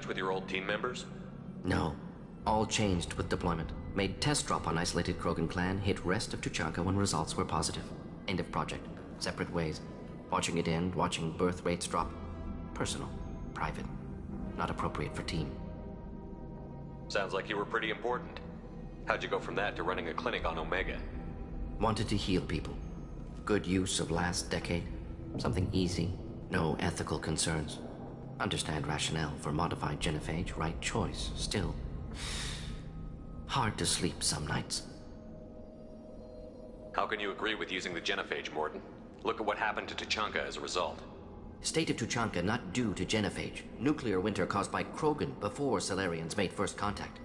touch with your old team members? No. All changed with deployment. Made test drop on isolated Krogan clan, hit rest of Tuchanka when results were positive. End of project. Separate ways. Watching it end, watching birth rates drop. Personal. Private. Not appropriate for team. Sounds like you were pretty important. How'd you go from that to running a clinic on Omega? Wanted to heal people. Good use of last decade. Something easy. No ethical concerns. Understand rationale for modified genophage, right choice. Still, hard to sleep some nights. How can you agree with using the genophage, Morden? Look at what happened to Tuchanka as a result. State of Tuchanka not due to genophage. Nuclear winter caused by Krogan before Salarians made first contact.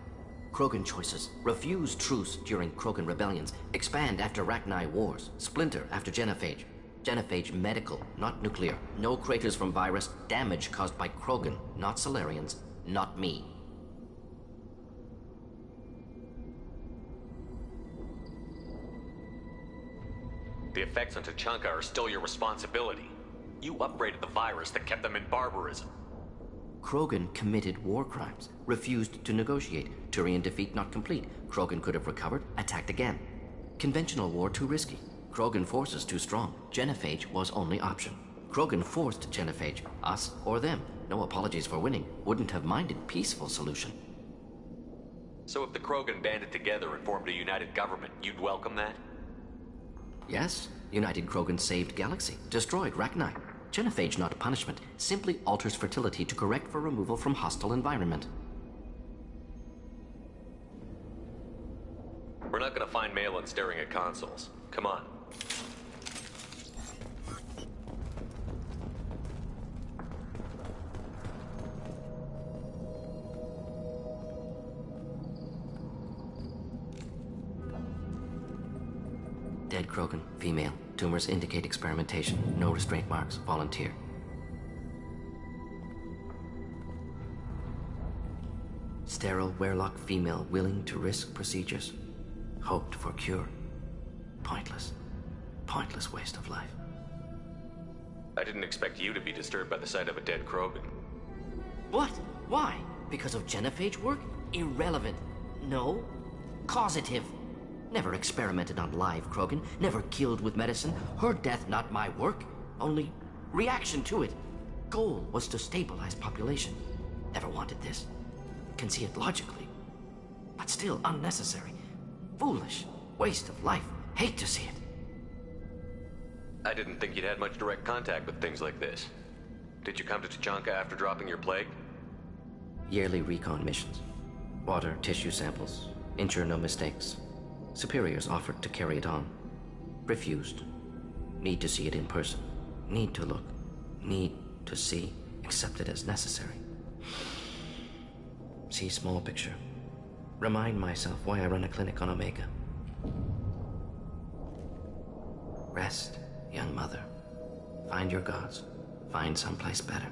Krogan choices. Refuse truce during Krogan rebellions. Expand after Rachni wars. Splinter after genophage. Genophage medical, not nuclear. No craters from virus. Damage caused by Krogan, not Salarians, not me. The effects on Tuchanka are still your responsibility. You upgraded the virus that kept them in barbarism. Krogan committed war crimes, refused to negotiate. Turian defeat not complete. Krogan could have recovered, attacked again. Conventional war too risky. Krogan forces too strong. Genophage was only option. Krogan forced genophage, us or them. No apologies for winning. Wouldn't have minded peaceful solution. So if the Krogan banded together and formed a united government, you'd welcome that? Yes. United Krogan saved Galaxy, destroyed Rachni. Genophage not punishment, simply alters fertility to correct for removal from hostile environment. We're not gonna find Malin staring at consoles. Come on. Dead Krogan, female. Tumors indicate experimentation. No restraint marks. Volunteer. Sterile Werelock female willing to risk procedures. Hoped for cure. Pointless. Pointless waste of life. I didn't expect you to be disturbed by the sight of a dead Krogan. What? Why? Because of genophage work? Irrelevant. No. Causative. Never experimented on live Krogan, never killed with medicine. Her death not my work, only reaction to it. Goal was to stabilize population. Never wanted this. Can see it logically. But still unnecessary. Foolish. Waste of life. Hate to see it. I didn't think you'd had much direct contact with things like this. Did you come to Tuchanka after dropping your plague? Yearly recon missions. Water, tissue samples. Ensure no mistakes. Superiors offered to carry it on. Refused. Need to see it in person. Need to look. Need to see. Accept it as necessary. See small picture. Remind myself why I run a clinic on Omega. Rest, young mother. Find your gods. Find someplace better.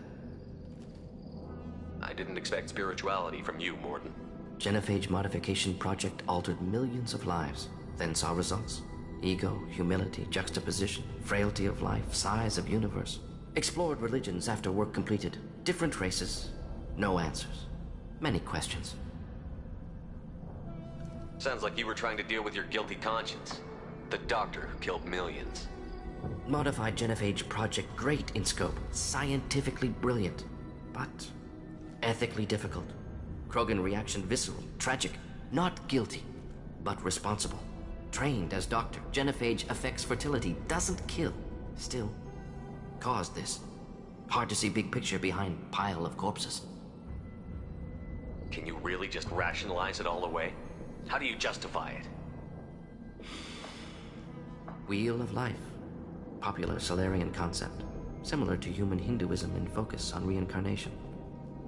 I didn't expect spirituality from you, Morden. Genophage modification project altered millions of lives, then saw results. Ego, humility, juxtaposition, frailty of life, size of universe. Explored religions after work completed. Different races. No answers. Many questions. Sounds like you were trying to deal with your guilty conscience. The doctor who killed millions. Modified genophage project great in scope. Scientifically brilliant. But ethically difficult. Krogan reaction visceral, tragic, not guilty, but responsible. Trained as doctor, genophage affects fertility, doesn't kill. Still, caused this. Hard to see big picture behind pile of corpses. Can you really just rationalize it all away? How do you justify it? Wheel of life. Popular Salarian concept. Similar to human Hinduism in focus on reincarnation.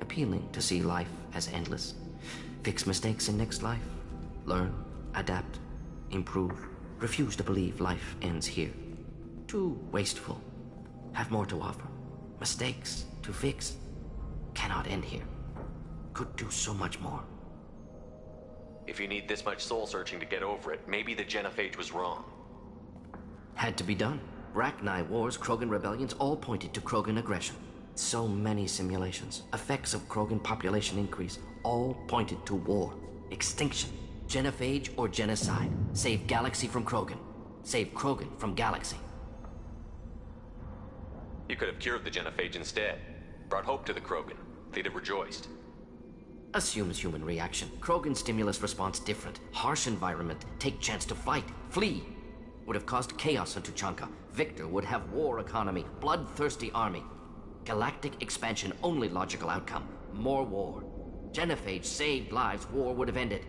Appealing to see life as endless. Fix mistakes in next life. Learn, adapt, improve. Refuse to believe life ends here. Too wasteful. Have more to offer. Mistakes to fix. Cannot end here. Could do so much more. If you need this much soul searching to get over it, maybe the genophage was wrong. Had to be done. Rachni wars, Krogan rebellions all pointed to Krogan aggression. So many simulations, effects of Krogan population increase, all pointed to war, extinction, genophage or genocide. Save galaxy from Krogan. Save Krogan from galaxy. You could have cured the genophage instead. Brought hope to the Krogan. They'd have rejoiced. Assumes human reaction. Krogan stimulus response different. Harsh environment. Take chance to fight. Flee. Would have caused chaos on Tuchanka. Victor would have war economy. Bloodthirsty army. Galactic expansion, only logical outcome. More war. Genophage saved lives. War would have ended.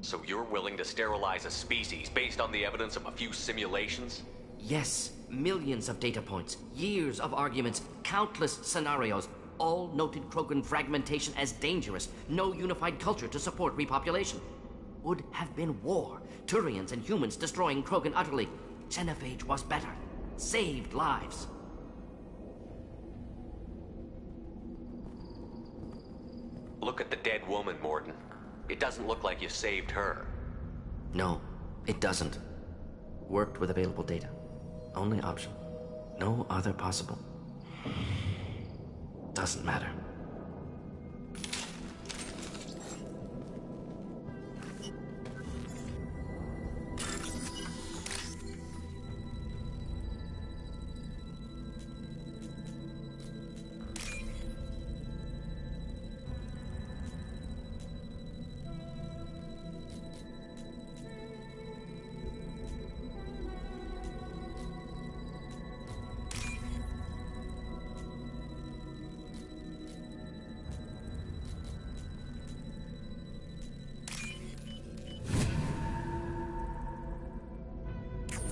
So you're willing to sterilize a species based on the evidence of a few simulations? Yes. Millions of data points. Years of arguments. Countless scenarios. All noted Krogan fragmentation as dangerous. No unified culture to support repopulation. Would have been war. Turians and humans destroying Krogan utterly. Genophage was better. Saved lives. Look at the dead woman, Morden. It doesn't look like you saved her. No, it doesn't. Worked with available data. Only option. No other possible. Doesn't matter.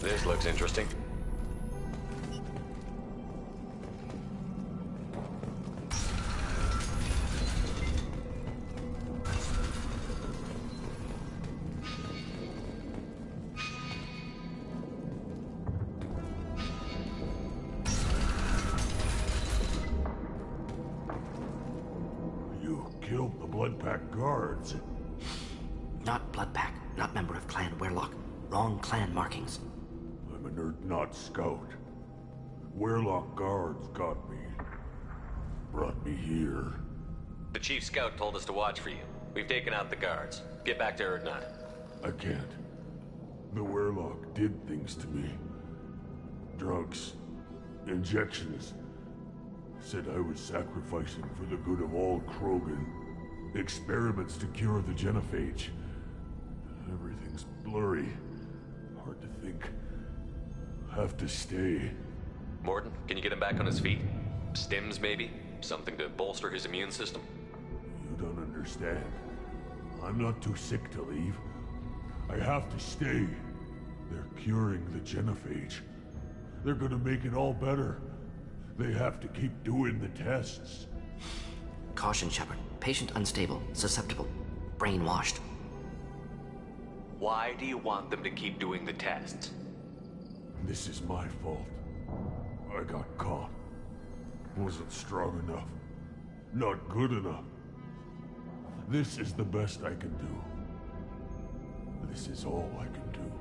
This looks interesting. You killed the Blood Pack guards. Not Bloodpack, not member of Clan Werlock. Wrong clan markings. I'm an Urdnot scout. Werlock guards got me. Brought me here. The chief scout told us to watch for you. We've taken out the guards. Get back to Urdnot. I can't. The Werlock did things to me. Drugs. Injections. Said I was sacrificing for the good of all Krogan. Experiments to cure the genophage. Everything's blurry. Hard to think. Have to stay. Morden, can you get him back on his feet? Stims, maybe? Something to bolster his immune system? You don't understand. I'm not too sick to leave. I have to stay. They're curing the genophage. They're gonna make it all better. They have to keep doing the tests. Caution, Shepard. Patient unstable, susceptible, brainwashed. Why do you want them to keep doing the tests? This is my fault. I got caught. Wasn't strong enough. Not good enough. This is the best I can do. This is all I can do.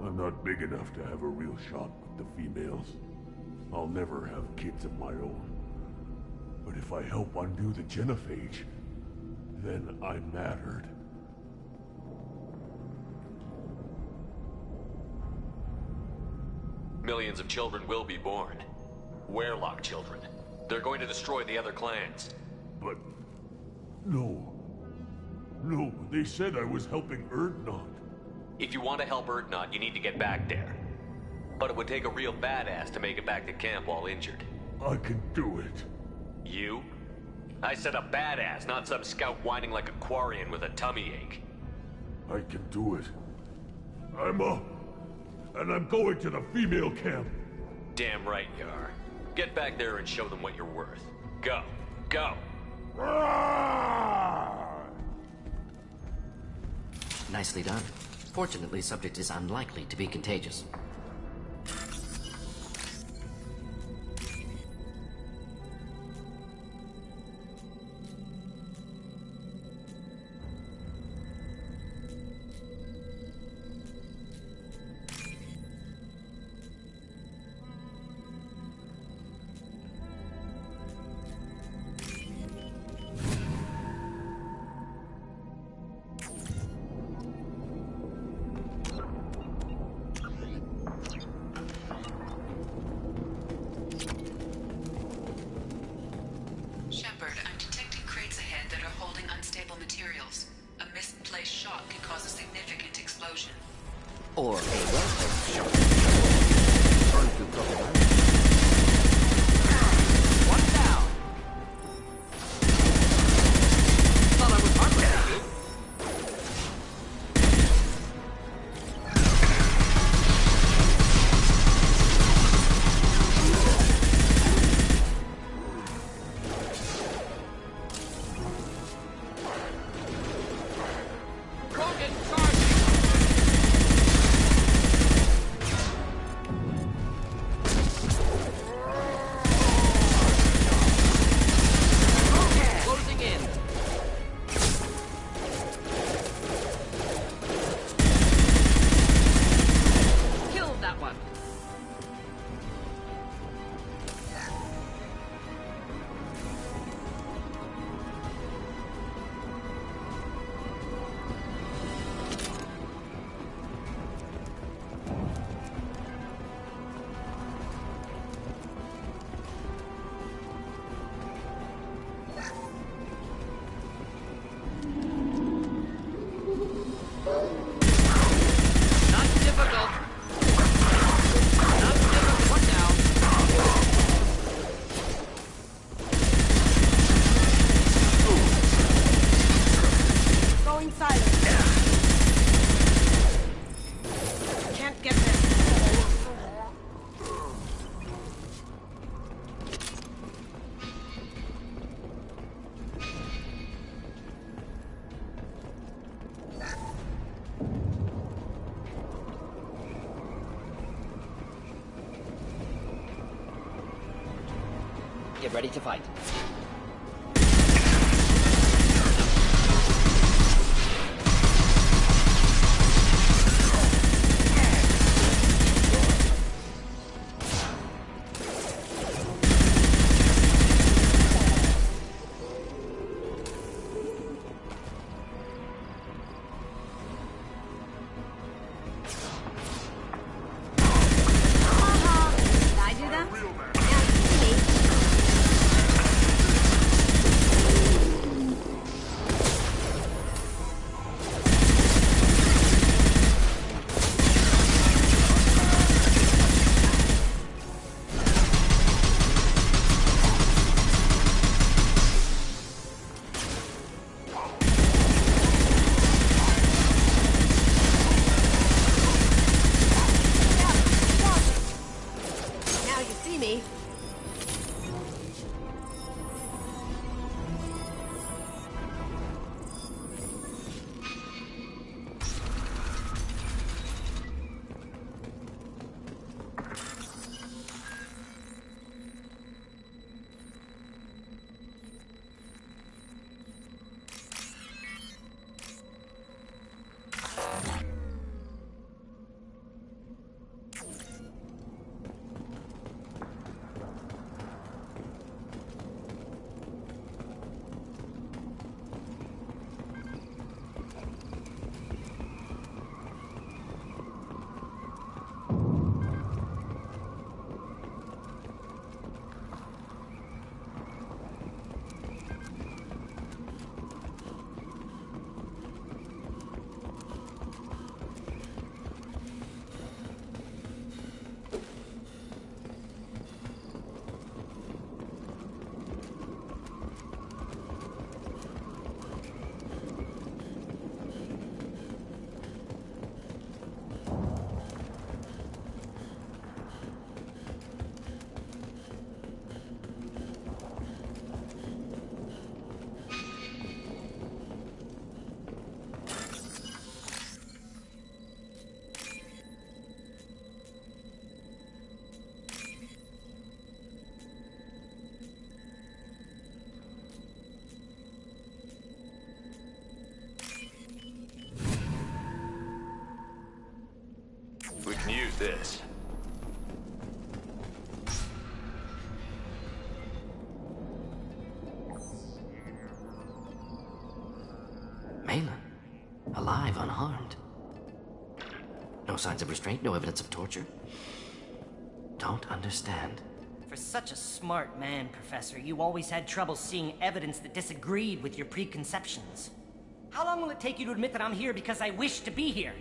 I'm not big enough to have a real shot with the females. I'll never have kids of my own. But if I help undo the genophage, then I mattered. Millions of children will be born. Werlock children. They're going to destroy the other clans. But... no. No, they said I was helping Urdnot. If you want to help Urdnot, you need to get back there. But it would take a real badass to make it back to camp while injured. I can do it. You? I said a badass, not some scout whining like a Quarian with a tummy ache. I can do it. I'm up. And I'm going to the female camp. Damn right you are. Get back there and show them what you're worth. Go. Go. Nicely done. Fortunately, subject is unlikely to be contagious. misplaced shock can cause a significant explosion. Or a well-placed shot. Burn through propaganda. One down. Thought I was harmless to you. Get ready to fight. We can use this. Malin, alive, unharmed. No signs of restraint, no evidence of torture. Don't understand. For such a smart man, Professor, you always had trouble seeing evidence that disagreed with your preconceptions. How long will it take you to admit that I'm here because I wish to be here?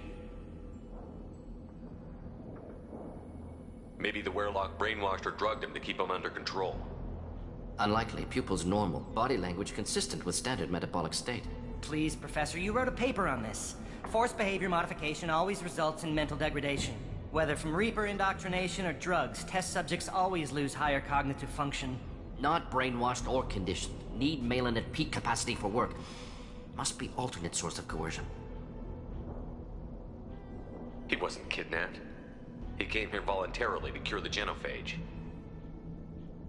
Maybe the Werelock brainwashed or drugged him to keep him under control. Unlikely. Pupil's normal. Body language consistent with standard metabolic state. Please, Professor, you wrote a paper on this. Forced behavior modification always results in mental degradation. Whether from Reaper indoctrination or drugs, test subjects always lose higher cognitive function. Not brainwashed or conditioned. Need Malin at peak capacity for work. Must be alternate source of coercion. He wasn't kidnapped. He came here voluntarily to cure the genophage.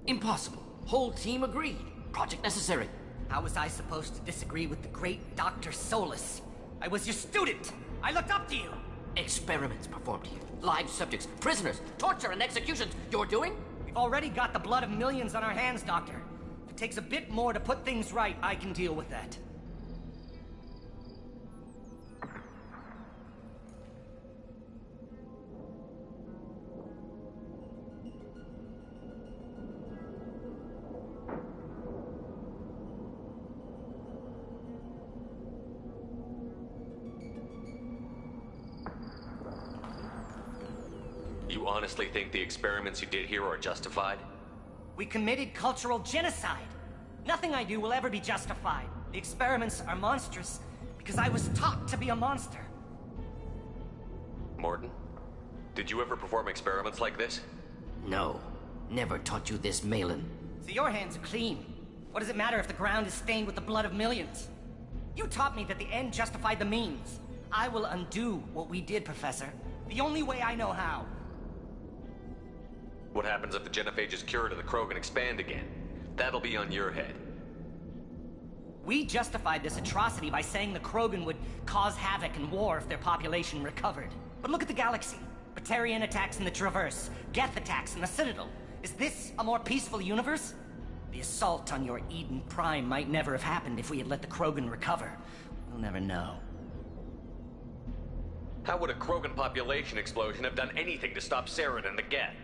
Impossible. Whole team agreed. Project necessary. How was I supposed to disagree with the great Dr. Solus? I was your student! I looked up to you! Experiments performed here. Live subjects, prisoners, torture and executions. You're doing? We've already got the blood of millions on our hands, Doctor. If it takes a bit more to put things right, I can deal with that. You honestly think the experiments you did here are justified? We committed cultural genocide. Nothing I do will ever be justified. The experiments are monstrous because I was taught to be a monster. Morton, did you ever perform experiments like this? No. Never taught you this, Malin. So your hands are clean. What does it matter if the ground is stained with the blood of millions? You taught me that the end justified the means. I will undo what we did, Professor. The only way I know how. What happens if the genophage is cured and the Krogan expand again? That'll be on your head. We justified this atrocity by saying the Krogan would cause havoc and war if their population recovered. But look at the galaxy. Batarian attacks in the Traverse, Geth attacks in the Citadel. Is this a more peaceful universe? The assault on your Eden Prime might never have happened if we had let the Krogan recover. We'll never know. How would a Krogan population explosion have done anything to stop Saren and the Geth?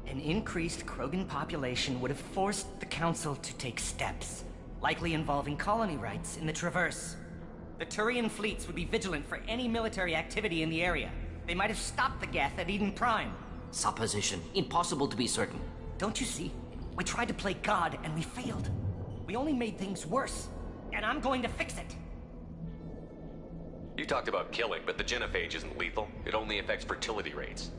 An increased Krogan population would have forced the Council to take steps, likely involving colony rights in the Traverse. The Turian fleets would be vigilant for any military activity in the area. They might have stopped the Geth at Eden Prime. Supposition. Impossible to be certain. Don't you see? We tried to play God and we failed. We only made things worse, and I'm going to fix it. You talked about killing, but the genophage isn't lethal. It only affects fertility rates.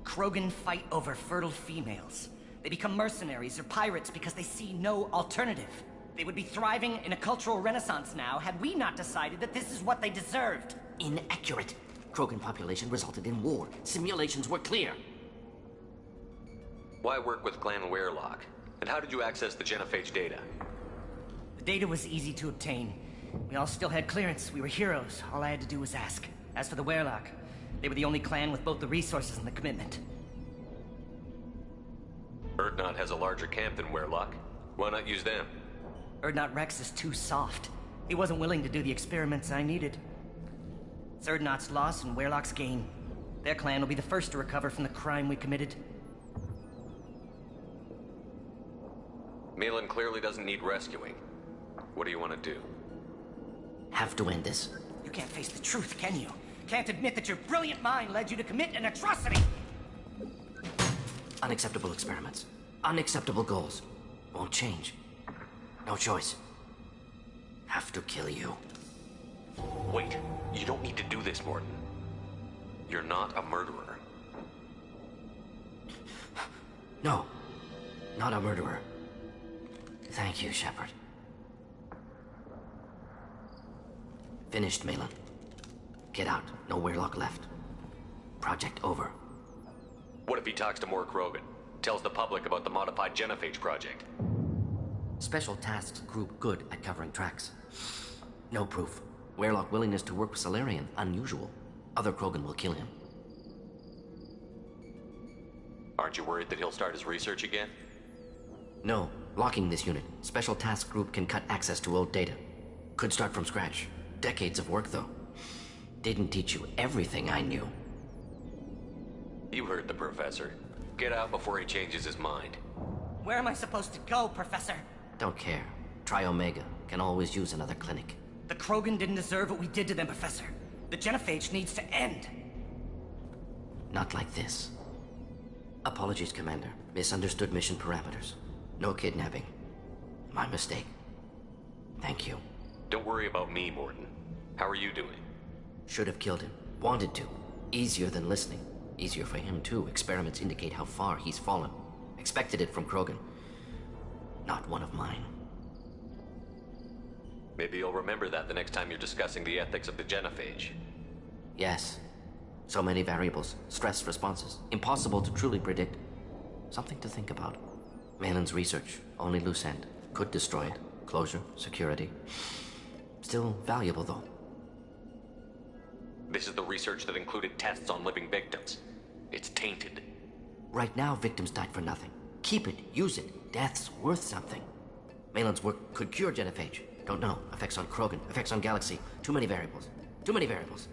Krogan fight over fertile females. They become mercenaries or pirates because they see no alternative. They would be thriving in a cultural renaissance now had we not decided that this is what they deserved. Inaccurate. Krogan population resulted in war. Simulations were clear. Why work with Clan Werelock? And how did you access the genophage data? The data was easy to obtain. We all still had clearance. We were heroes. All I had to do was ask. As for the Werelock, they were the only clan with both the resources and the commitment. Erdnot has a larger camp than Werelock. Why not use them? Erdnot Rex is too soft. He wasn't willing to do the experiments I needed. It's Erdnot's loss and Werelock's gain. Their clan will be the first to recover from the crime we committed. Malin clearly doesn't need rescuing. What do you want to do? Have to end this. You can't face the truth, can you? Can't admit that your brilliant mind led you to commit an atrocity! Unacceptable experiments. Unacceptable goals. Won't change. No choice. Have to kill you. Wait, you don't need to do this, Morton. You're not a murderer. No. Not a murderer. Thank you, Shepard. Finished, Malin. Get out. No Werelock left. Project over. What if he talks to more Krogan? Tells the public about the modified genophage project? Special Tasks Group good at covering tracks. No proof. Werelock willingness to work with Salarian, unusual. Other Krogan will kill him. Aren't you worried that he'll start his research again? No. Locking this unit. Special Task Group can cut access to old data. Could start from scratch. Decades of work, though. Didn't teach you everything I knew. You heard the professor. Get out before he changes his mind. Where am I supposed to go, Professor? Don't care. Try Omega. Can always use another clinic. The Krogan didn't deserve what we did to them, Professor. The genophage needs to end. Not like this. Apologies, Commander. Misunderstood mission parameters. No kidnapping. My mistake. Thank you. Don't worry about me, Morden. How are you doing? Should have killed him. Wanted to. Easier than listening. Easier for him, too. Experiments indicate how far he's fallen. Expected it from Krogan. Not one of mine. Maybe you'll remember that the next time you're discussing the ethics of the genophage. Yes. So many variables. Stress responses. Impossible to truly predict. Something to think about. Malin's research. Only loose end. Could destroy it. Closure. Security. Still valuable, though. This is the research that included tests on living victims. It's tainted. Right now, victims died for nothing. Keep it. Use it. Death's worth something. Malin's work could cure genophage. Don't know. Effects on Krogan. Effects on Galaxy. Too many variables. Too many variables.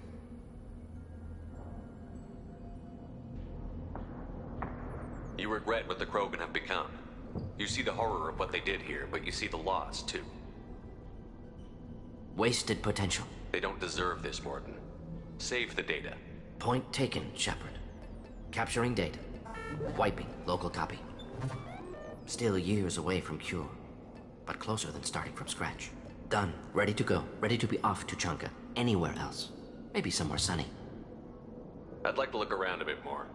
You regret what the Krogan have become. You see the horror of what they did here, but you see the loss, too. Wasted potential. They don't deserve this, Morden. Save the data. Point taken, Shepard. Capturing data. Wiping local copy. Still years away from cure, but closer than starting from scratch. Done. Ready to go. Ready to be off to Chunka. Anywhere else. Maybe somewhere sunny. I'd like to look around a bit more.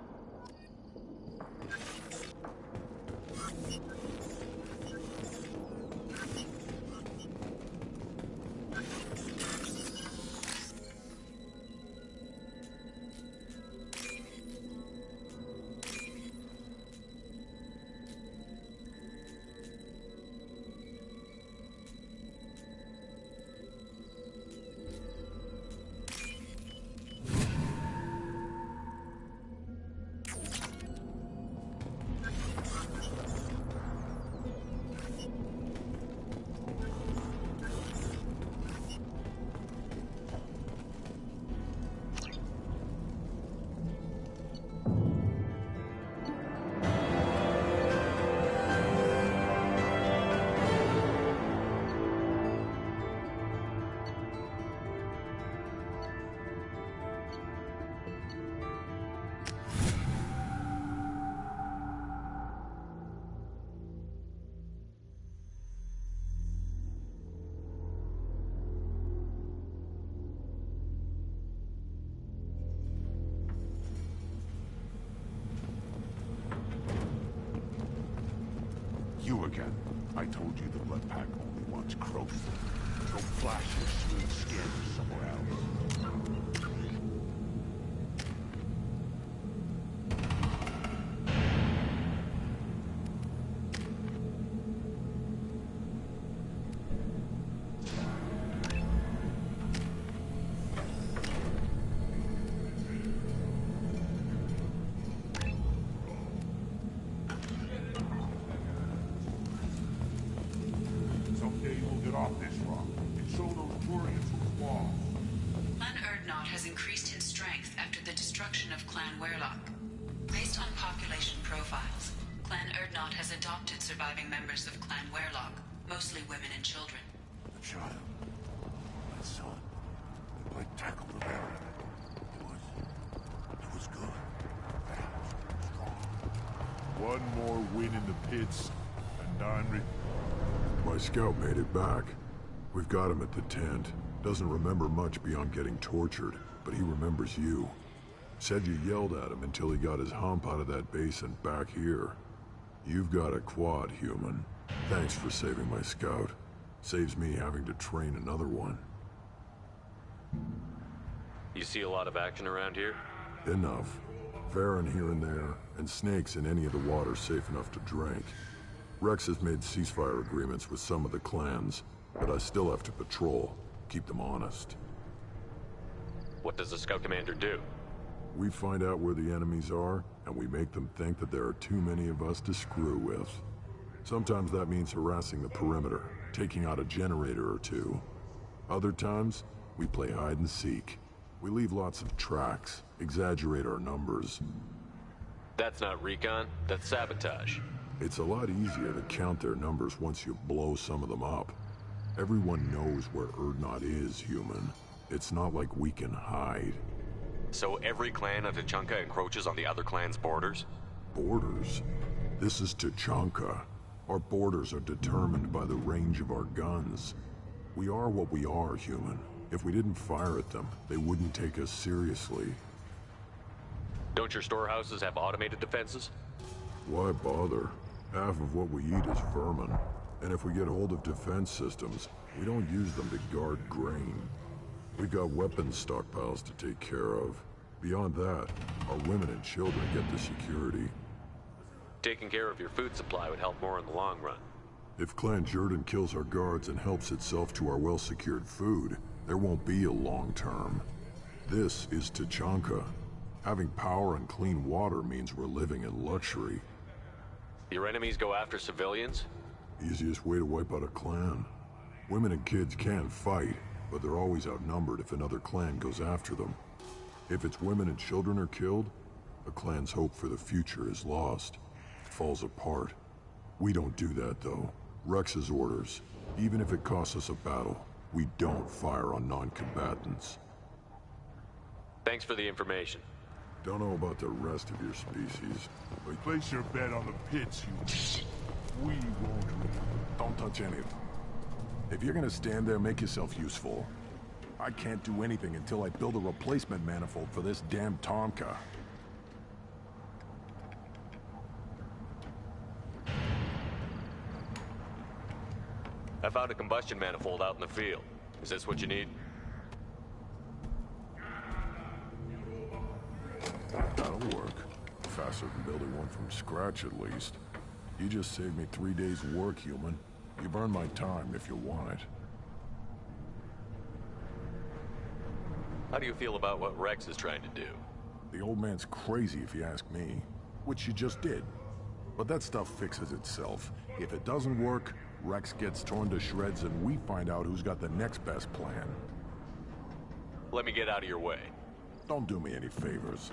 You again. I told you the Blood Pack only wants Krogan. Go flash your smooth skin somewhere else. Someday we'll get off this rock and show those Turians who's boss. Clan Erdnot has increased in strength after the destruction of Clan Werlock. Based on population profiles, Clan Erdnot has adopted surviving members of Clan Werlock, mostly women and children. The child. My son. I tackled the bear. It was good. Fast. Strong. One more win in the pits, and I'm My scout made it back. We've got him at the tent. Doesn't remember much beyond getting tortured, but he remembers you. Said you yelled at him until he got his hump out of that basin back here. You've got a quad, human. Thanks for saving my scout. Saves me having to train another one. You see a lot of action around here? Enough. Farron here and there, and snakes in any of the water safe enough to drink. Rex has made ceasefire agreements with some of the clans, but I still have to patrol, keep them honest. What does the Scout Commander do? We find out where the enemies are, and we make them think that there are too many of us to screw with. Sometimes that means harassing the perimeter, taking out a generator or two. Other times, we play hide and seek. We leave lots of tracks, exaggerate our numbers. That's not recon, that's sabotage. It's a lot easier to count their numbers once you blow some of them up. Everyone knows where Erdnot is, human. It's not like we can hide. So every clan of Tachanka encroaches on the other clan's borders? Borders? This is Tachanka. Our borders are determined by the range of our guns. We are what we are, human. If we didn't fire at them, they wouldn't take us seriously. Don't your storehouses have automated defenses? Why bother? Half of what we eat is vermin. And if we get hold of defense systems, we don't use them to guard grain. We've got weapons stockpiles to take care of. Beyond that, our women and children get the security. Taking care of your food supply would help more in the long run. If Clan Jordan kills our guards and helps itself to our well-secured food, there won't be a long term. This is Tachanka. Having power and clean water means we're living in luxury. Your enemies go after civilians? Easiest way to wipe out a clan. Women and kids can fight, but they're always outnumbered if another clan goes after them. If its women and children are killed, a clan's hope for the future is lost. It falls apart. We don't do that, though. Rex's orders. Even if it costs us a battle, we don't fire on non-combatants. Thanks for the information. Don't know about the rest of your species, but Place your bet on the pits, you... We won't. Don't touch any of them. If you're gonna stand there, make yourself useful. I can't do anything until I build a replacement manifold for this damn Tonka. I found a combustion manifold out in the field. Is this what you need? that'll work. Faster than building one from scratch, at least. You just saved me 3 days' work, human. You've earned my time if you want it. How do you feel about what Rex is trying to do? The old man's crazy if you ask me. Which you just did. But that stuff fixes itself. If it doesn't work, Rex gets torn to shreds and we find out who's got the next best plan. Let me get out of your way. Don't do me any favors.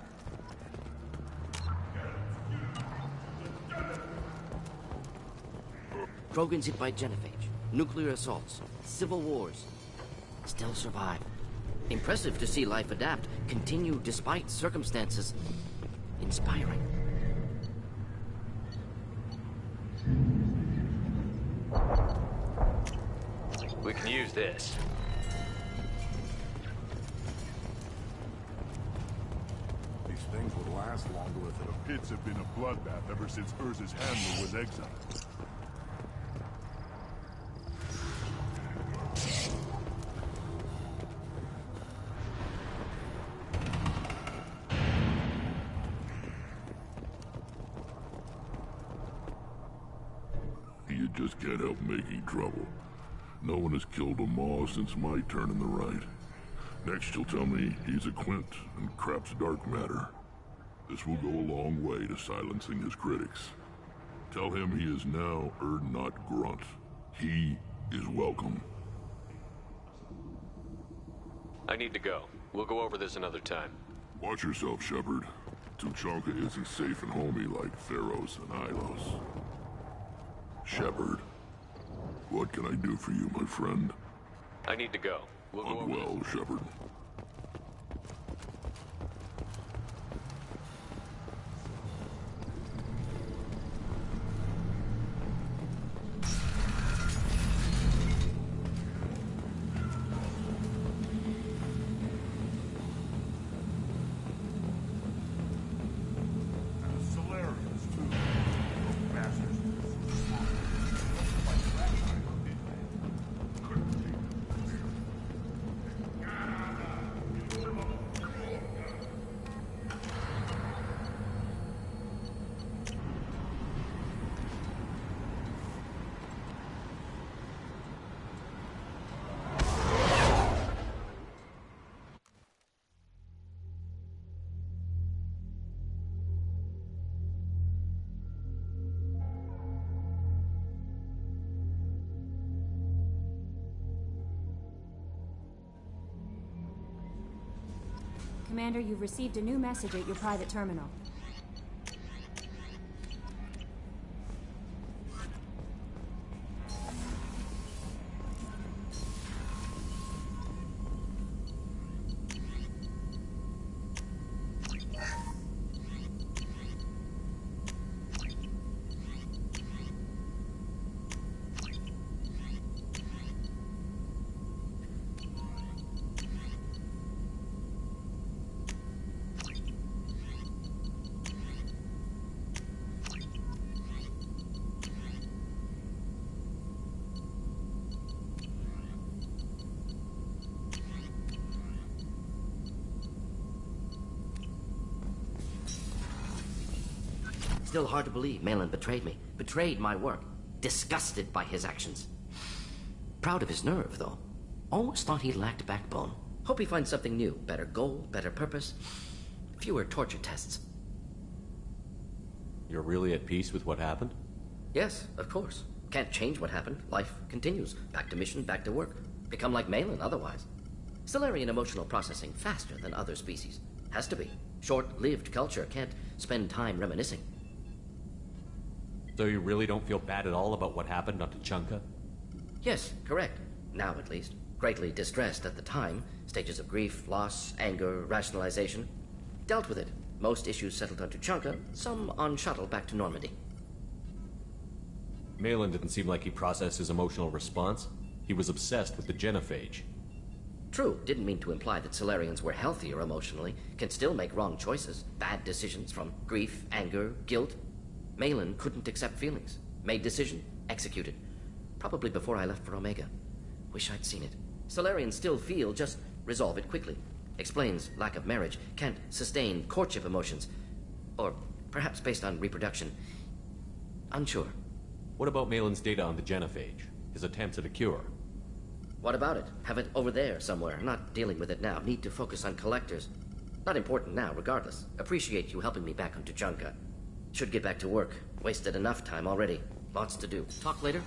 Krogan's hit by genophage, nuclear assaults, civil wars. Still survive. Impressive to see life adapt, continue despite circumstances. Inspiring. We can use this. These things would last longer if The pits have been a bloodbath ever since Urza's handler was exiled. You just can't help making trouble. No one has killed a Maw since my turn in the right. Next you'll tell me he's a Quint and crap's dark matter. This will go a long way to silencing his critics. Tell him he is now Erdnot Grunt. He is welcome. I need to go. We'll go over this another time. Watch yourself, Shepard. Tuchanka isn't safe and homey like Theros and Ilos. Shepard, what can I do for you, my friend? I need to go. We'll go over this. Well, Shepard. Solarians, too. Those bastards. Commander, you've received a new message at your private terminal. Still hard to believe Malin betrayed me. Betrayed my work. Disgusted by his actions. Proud of his nerve, though. Almost thought he lacked backbone. Hope he finds something new. Better goal, better purpose. Fewer torture tests. You're really at peace with what happened? Yes, of course. Can't change what happened. Life continues. Back to mission, back to work. Become like Malin otherwise. Stellarian emotional processing faster than other species. Has to be. Short-lived culture can't spend time reminiscing. So you really don't feel bad at all about what happened on Tuchanka? Yes, correct. Now at least. Greatly distressed at the time. Stages of grief, loss, anger, rationalization. Dealt with it. Most issues settled on Tuchanka, some on shuttle back to Normandy. Malin didn't seem like he processed his emotional response. He was obsessed with the genophage. True, didn't mean to imply that Solarians were healthier emotionally, can still make wrong choices, bad decisions from grief, anger, guilt. Malin couldn't accept feelings. Made decision, executed. Probably before I left for Omega. Wish I'd seen it. Solarians still feel, just resolve it quickly. Explains lack of marriage, can't sustain courtship emotions. Or perhaps based on reproduction. Unsure. What about Malin's data on the genophage? His attempts at a cure? What about it? Have it over there somewhere. Not dealing with it now. Need to focus on collectors. Not important now, regardless. Appreciate you helping me back on Tuchanka. Should get back to work. Wasted enough time already. Lots to do. Talk later?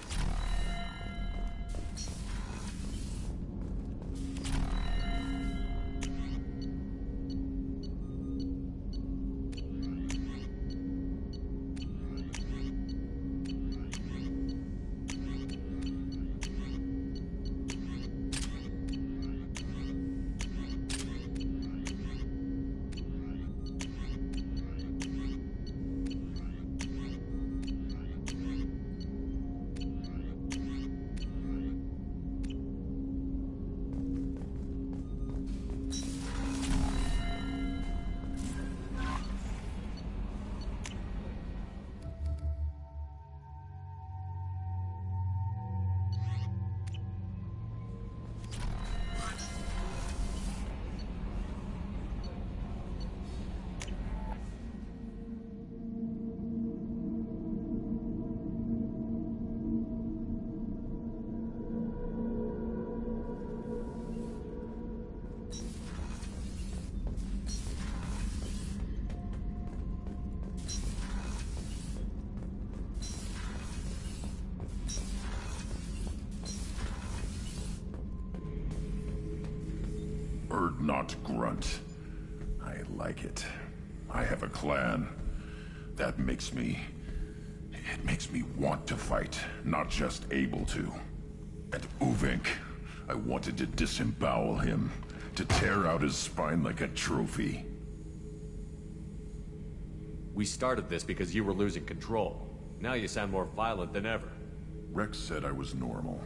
Not grunt. I like it. I have a clan. That makes me... It makes me want to fight, not just able to. And Uvink, I wanted to disembowel him, to tear out his spine like a trophy. We started this because you were losing control. Now you sound more violent than ever. Rex said I was normal.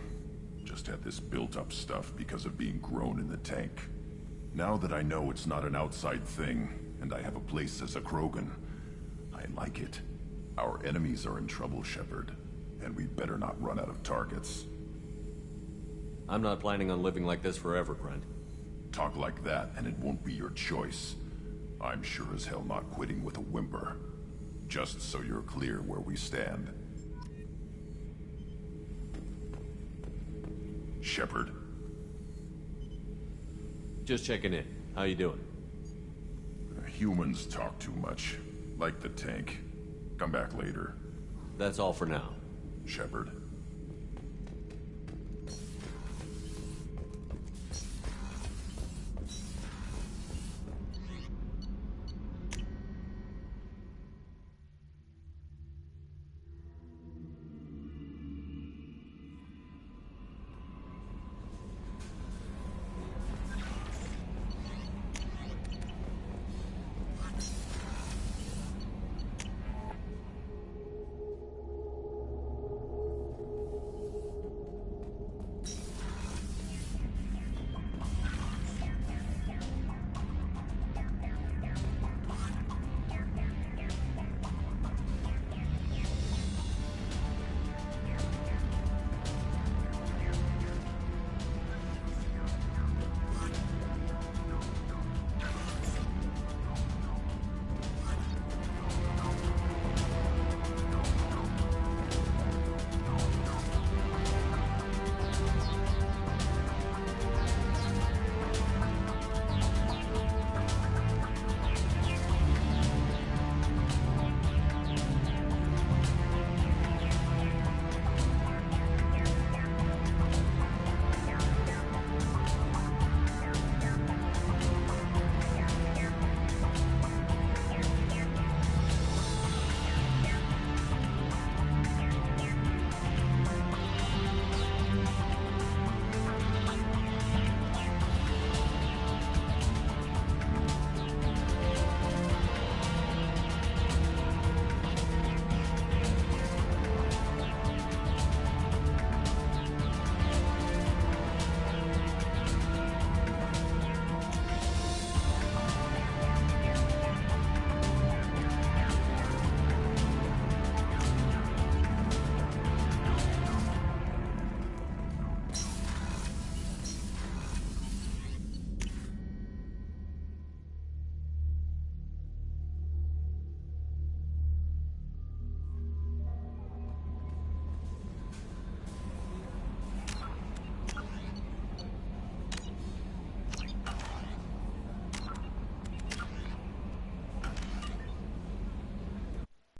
Just had this built-up stuff because of being grown in the tank. Now that I know it's not an outside thing, and I have a place as a Krogan, I like it. Our enemies are in trouble, Shepard, and we better not run out of targets. I'm not planning on living like this forever, Grunt. Talk like that, and it won't be your choice. I'm sure as hell not quitting with a whimper. Just so you're clear where we stand. Shepard. Just checking in. How you doing? Humans talk too much. Like the tank. Come back later. That's all for now. Shepard.